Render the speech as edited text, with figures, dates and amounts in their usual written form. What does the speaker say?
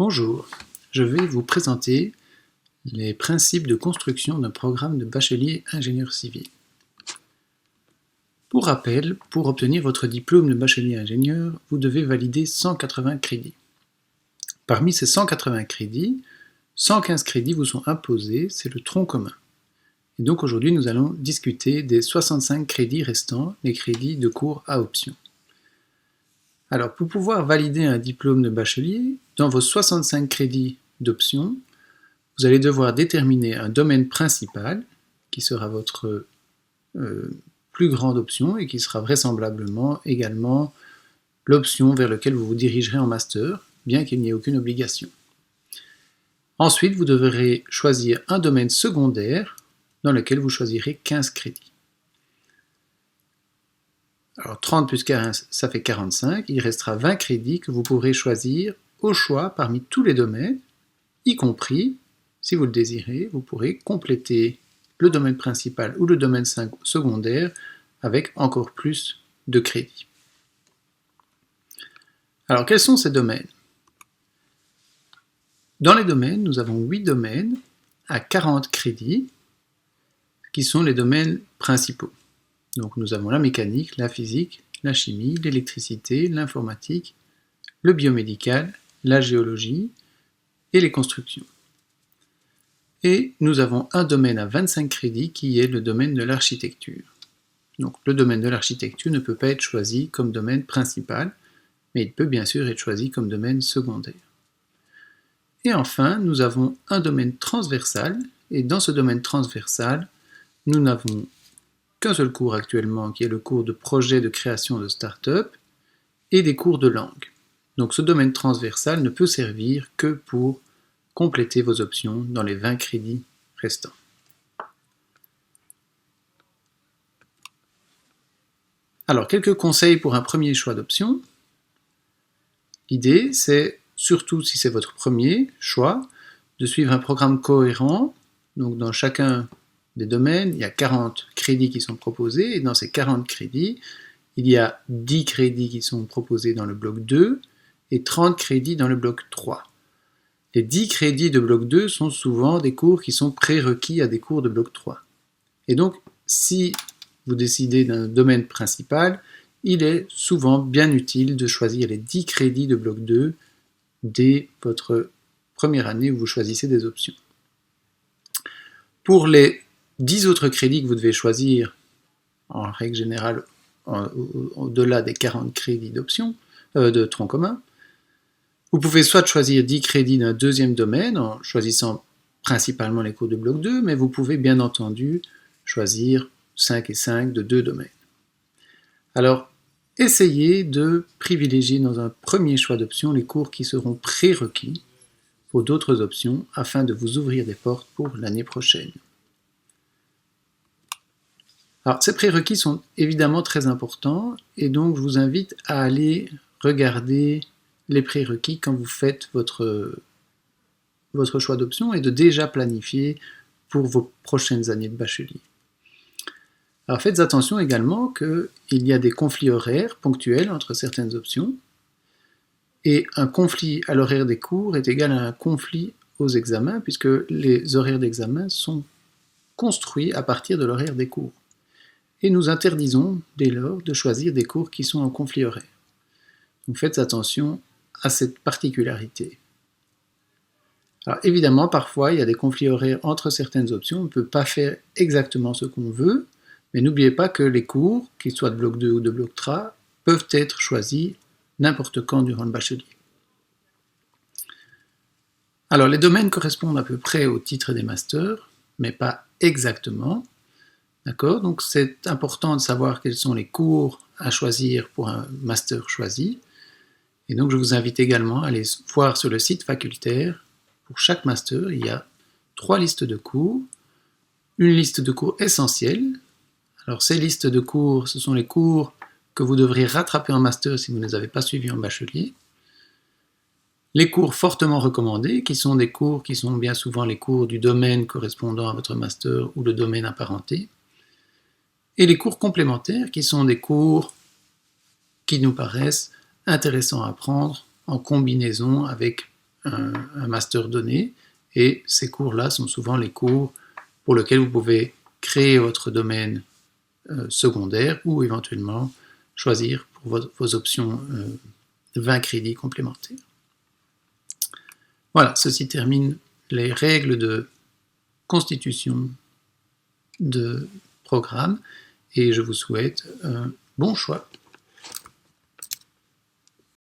Bonjour, je vais vous présenter les principes de construction d'un programme de bachelier ingénieur civil. Pour rappel, pour obtenir votre diplôme de bachelier ingénieur, vous devez valider 180 crédits. Parmi ces 180 crédits, 115 crédits vous sont imposés, c'est le tronc commun. Et donc aujourd'hui, nous allons discuter des 65 crédits restants, les crédits de cours à option. Alors, pour pouvoir valider un diplôme de bachelier, dans vos 65 crédits d'option, vous allez devoir déterminer un domaine principal, qui sera votre plus grande option et qui sera vraisemblablement également l'option vers laquelle vous vous dirigerez en master, bien qu'il n'y ait aucune obligation. Ensuite, vous devrez choisir un domaine secondaire dans lequel vous choisirez 15 crédits. Alors 30 plus 15, ça fait 45, il restera 20 crédits que vous pourrez choisir au choix parmi tous les domaines, y compris, si vous le désirez, vous pourrez compléter le domaine principal ou le domaine secondaire avec encore plus de crédits. Alors quels sont ces domaines? Dans les domaines, nous avons 8 domaines à 40 crédits qui sont les domaines principaux. Donc nous avons la mécanique, la physique, la chimie, l'électricité, l'informatique, le biomédical, la géologie et les constructions. Et nous avons un domaine à 25 crédits qui est le domaine de l'architecture. Donc le domaine de l'architecture ne peut pas être choisi comme domaine principal, mais il peut bien sûr être choisi comme domaine secondaire. Et enfin, nous avons un domaine transversal, et dans ce domaine transversal, nous n'avons qu'un seul cours actuellement, qui est le cours de projet de création de start-up, et des cours de langue. Donc ce domaine transversal ne peut servir que pour compléter vos options dans les 20 crédits restants. Alors, quelques conseils pour un premier choix d'option. L'idée, c'est, surtout si c'est votre premier choix, de suivre un programme cohérent. Donc dans chacun des domaines, il y a 40 crédits qui sont proposés, et dans ces 40 crédits, il y a 10 crédits qui sont proposés dans le bloc 2 et 30 crédits dans le bloc 3. Les 10 crédits de bloc 2 sont souvent des cours qui sont prérequis à des cours de bloc 3. Et donc, si vous décidez d'un domaine principal, il est souvent bien utile de choisir les 10 crédits de bloc 2 dès votre première année où vous choisissez des options. Pour les 10 autres crédits que vous devez choisir, en règle générale, au-delà des 40 crédits d'options, de tronc commun, vous pouvez soit choisir 10 crédits d'un deuxième domaine, en choisissant principalement les cours de bloc 2, mais vous pouvez bien entendu choisir 5 et 5 de 2 domaines. Alors, essayez de privilégier dans un premier choix d'options les cours qui seront prérequis pour d'autres options, afin de vous ouvrir des portes pour l'année prochaine. Alors, ces prérequis sont évidemment très importants, et donc je vous invite à aller regarder les prérequis quand vous faites votre choix d'option et de déjà planifier pour vos prochaines années de bachelier. Alors faites attention également qu'il y a des conflits horaires ponctuels entre certaines options, et un conflit à l'horaire des cours est égal à un conflit aux examens, puisque les horaires d'examen sont construits à partir de l'horaire des cours. Et nous interdisons dès lors de choisir des cours qui sont en conflit horaire. Donc faites attention à cette particularité. Alors évidemment, parfois, il y a des conflits horaires entre certaines options, on ne peut pas faire exactement ce qu'on veut, mais n'oubliez pas que les cours, qu'ils soient de bloc 2 ou de bloc 3, peuvent être choisis n'importe quand durant le bachelier. Alors les domaines correspondent à peu près au titre des masters, mais pas exactement. D'accord? Donc c'est important de savoir quels sont les cours à choisir pour un master choisi. Et donc je vous invite également à aller voir sur le site facultaire. Pour chaque master, il y a 3 listes de cours. Une liste de cours essentiels. Alors ces listes de cours, ce sont les cours que vous devrez rattraper en master si vous ne les avez pas suivis en bachelier. Les cours fortement recommandés, qui sont des cours qui sont bien souvent les cours du domaine correspondant à votre master ou le domaine apparenté. Et les cours complémentaires, qui sont des cours qui nous paraissent intéressants à prendre en combinaison avec un master donné, et ces cours-là sont souvent les cours pour lesquels vous pouvez créer votre domaine secondaire ou éventuellement choisir pour vos options 20 crédits complémentaires. Voilà, ceci termine les règles de constitution de programme et je vous souhaite un bon choix.